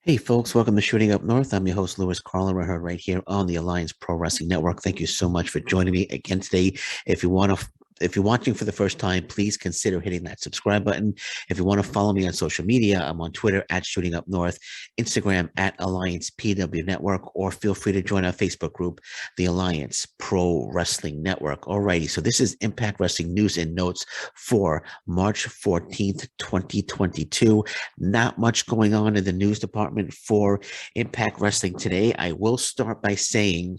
Hey folks, welcome to Shooting Up North. I'm your host, Lewis Carlin. We're heard right here on the Alliance Pro Wrestling Network. Thank you so much for joining me again today. If you want to if you're watching for the first time, please consider hitting that subscribe button. If you want to follow me on social media, I'm on Twitter at Shooting Up North, Instagram at Alliance PW Network, or feel free to join our Facebook group, the Alliance Pro Wrestling Network. Alrighty, so this is Impact Wrestling news and notes for March 14th, 2022. Not much going on in the news department for Impact Wrestling today. I will start by saying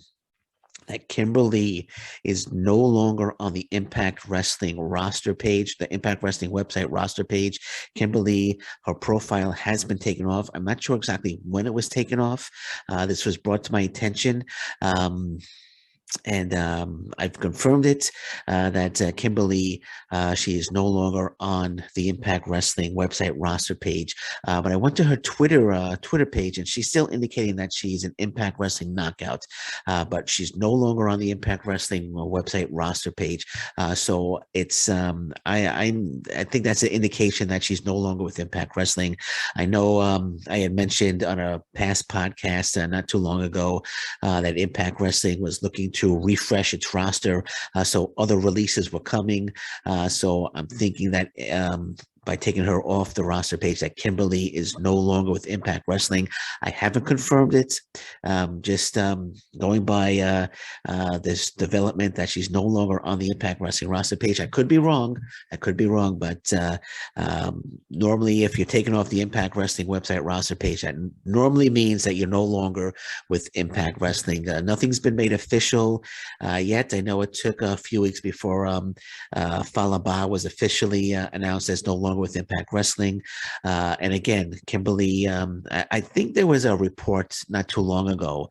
that Kimberly is no longer on the Impact Wrestling roster page, the Impact Wrestling website roster page. Kimberly, her profile has been taken off. I'm not sure exactly when it was taken off. This was brought to my attention. And I've confirmed it that Kimberly, she is no longer on the Impact Wrestling website roster page. But I went to her Twitter page, and she's still indicating that she's an Impact Wrestling knockout. But she's no longer on the Impact Wrestling website roster page. So it's I think that's an indication that she's no longer with Impact Wrestling. I know I had mentioned on a past podcast not too long ago that Impact Wrestling was looking to refresh its roster. So other releases were coming. So I'm thinking that by taking her off the roster page, that Kimberly is no longer with Impact Wrestling. I haven't confirmed it. Just going by this development that she's no longer on the Impact Wrestling roster page. I could be wrong. But normally, if you're taking off the Impact Wrestling website roster page, that normally means that you're no longer with Impact Wrestling. Nothing's been made official yet. I know it took a few weeks before Fallah Bahh was officially announced as no longer with Impact Wrestling. And again, Kimberly, I think there was a report not too long ago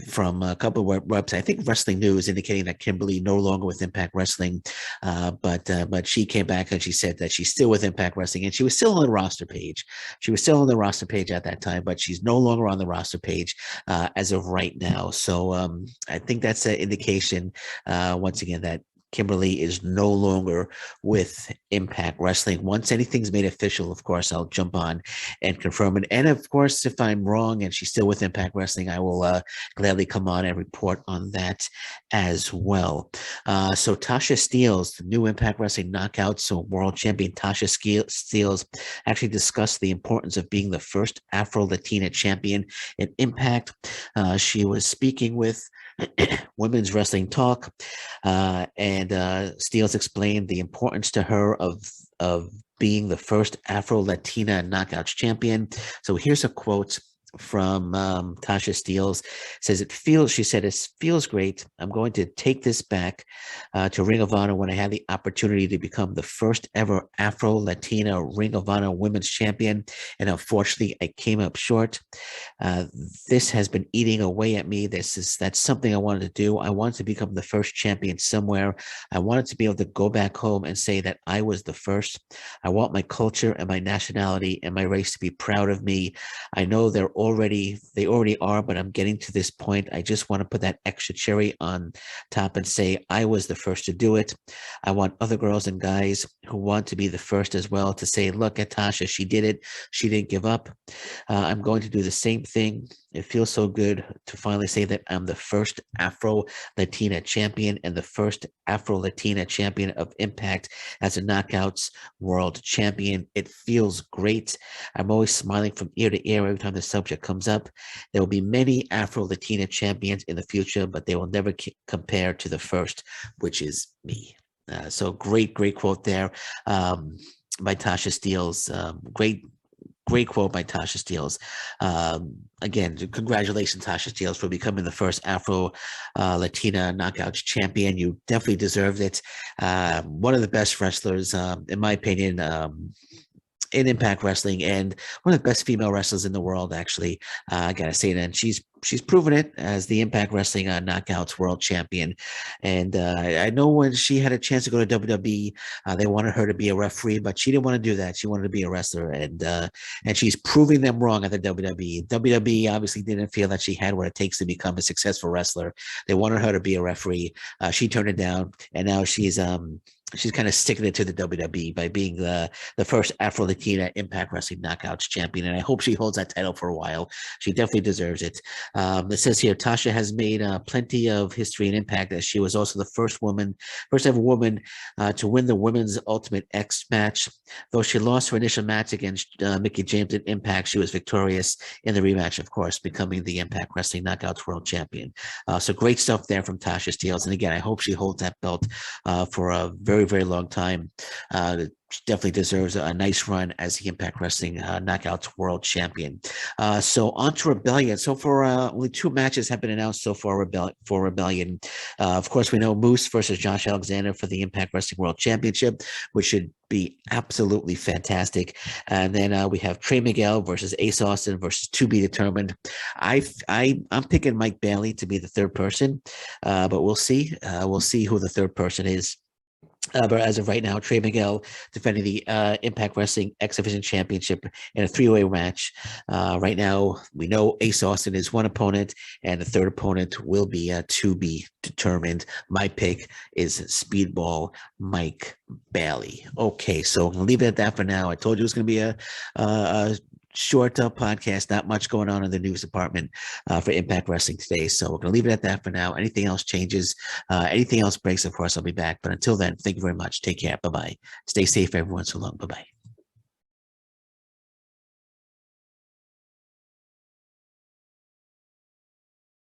from a couple of websites, I think Wrestling News, indicating that Kimberly no longer with Impact Wrestling. But she came back and she said that she's still with Impact Wrestling, and she was still on the roster page. She was still on the roster page at that time, but she's no longer on the roster page as of right now. So I think that's an indication, once again, that Kimberly is no longer with Impact Wrestling. Once anything's made official, of course, I'll jump on and confirm it. And of course, if I'm wrong and she's still with Impact Wrestling, I will gladly come on and report on that as well. So Tasha Steelz, the new Impact Wrestling Knockouts, so world champion Tasha Steelz, actually discussed the importance of being the first Afro-Latina champion in Impact. She was speaking with Women's Wrestling Talk, and Steelz explained the importance to her of being the first Afro-Latina Knockouts champion. So here's a quote from Tasha Steelz. Says she said, it feels great. I'm going to take this back to Ring of Honor when I had the opportunity to become the first ever Afro-Latina Ring of Honor Women's Champion. And unfortunately, I came up short. This has been eating away at me. That's something I wanted to do. I wanted to become the first champion somewhere. I wanted to be able to go back home and say that I was the first. I want my culture and my nationality and my race to be proud of me. I know they already are, but I'm getting to this point. I just want to put that extra cherry on top and say I was the first to do it. I want other girls and guys who want to be the first as well to say, look at Tasha, she did it. She didn't give up. I'm going to do the same thing. It feels so good to finally say that I'm the first Afro-Latina champion and the first Afro-Latina champion of Impact as a Knockouts World Champion. It feels great. I'm always smiling from ear to ear every time the subject comes up. There will be many Afro-Latina champions in the future, but they will never compare to the first, which is me. So great quote there by Tasha Steelz. Great quote by Tasha Steelz. Again, congratulations, Tasha Steelz, for becoming the first Afro-Latina Knockouts champion. You definitely deserved it. One of the best wrestlers, in my opinion, in Impact Wrestling, and one of the best female wrestlers in the world, actually. I gotta say that. And she's proven it as the Impact Wrestling Knockouts World Champion. And I know when she had a chance to go to WWE, they wanted her to be a referee, but she didn't want to do that. She wanted to be a wrestler, and she's proving them wrong at the WWE. WWE obviously didn't feel that she had what it takes to become a successful wrestler. They wanted her to be a referee. She turned it down, and now she's she's kind of sticking it to the WWE by being the first Afro Latina Impact Wrestling Knockouts champion, and I hope she holds that title for a while. She definitely deserves it. It says here Tasha has made plenty of history and impact, as she was also the first ever woman to win the Women's Ultimate X match. Though she lost her initial match against Mickie James at Impact, she was victorious in the rematch, of course, becoming the Impact Wrestling Knockouts World Champion. So great stuff there from Tasha Steelz, and again, I hope she holds that belt for a very, very long time. She definitely deserves a nice run as the Impact Wrestling Knockouts World Champion. So on to Rebellion. So for only 2 matches have been announced so far for Rebellion. Of course, we know Moose versus Josh Alexander for the Impact Wrestling World Championship, which should be absolutely fantastic. And then we have Trey Miguel versus Ace Austin versus to be determined. I'm picking Mike Bailey to be the third person, but we'll see. We'll see who the third person is. But as of right now, Trey Miguel defending the Impact Wrestling X Division Championship in a 3-way match. Right now, we know Ace Austin is one opponent, and the third opponent will be to be determined. My pick is Speedball Mike Bailey. Okay, so I'm gonna leave it at that for now. I told you it was gonna be a short podcast, not much going on in the news department for Impact Wrestling today. So we're going to leave it at that for now. Anything else changes, anything else breaks, of course, I'll be back. But until then, thank you very much. Take care. Bye-bye. Stay safe, everyone. So long. Bye-bye.